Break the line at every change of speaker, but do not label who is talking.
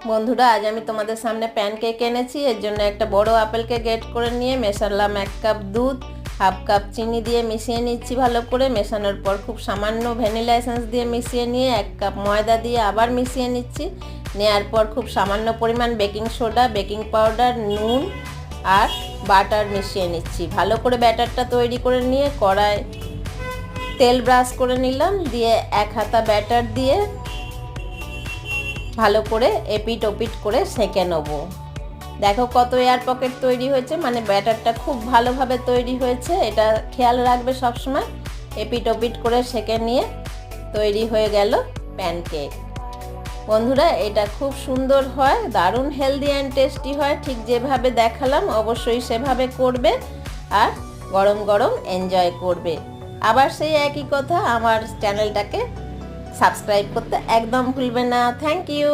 বন্ধুরা, আজ আমি তোমাদের সামনে প্যানকেক এনেছি। এর জন্য একটা বড় আপেলকে গ্রেট করে নিয়ে মেশালাম 1 কাপ দুধ, হাফ কাপ চিনি দিয়ে মিশিয়ে নিচ্ছি ভালো করে। মেশানোর পর খুব সামান্য ভ্যানিলা এসেন্স দিয়ে মিশিয়ে নিয়ে 1 কাপ ময়দা দিয়ে আবার মিশিয়ে নিচ্ছি। নেওয়ার পর খুব সামান্য পরিমাণ বেকিং সোডা, বেকিং পাউডার, নুন আর বাটার মিশিয়ে নিচ্ছি। ভালো করে ব্যাটারটা তৈরি করে নিয়ে কড়ায় তেল ব্রাশ করে নিলাম, দিয়ে 1 হাতা ব্যাটার দিয়ে ভালো করে এপিট ওপিট করে সেঁকে নেব। দেখো কত এয়ার পকেট তৈরি হয়েছে, মানে ব্যাটারটা খুব ভালোভাবে তৈরি হয়েছে। এটা খেয়াল রাখবে সবসময়। এপিট ওপিট করে সেঁকে নিয়ে তৈরি হয়ে গেল প্যানকেক। বন্ধুরা, এটা খুব সুন্দর হয়, দারুণ হেলদি অ্যান্ড টেস্টি হয়। ঠিক যেভাবে দেখালাম অবশ্যই সেভাবে করবে আর গরম গরম এনজয় করবে। আবার সেই একই কথা, আমার চ্যানেলটাকে সাবস্ক্রাইব করতে একদম ভুলবে না। Thank you.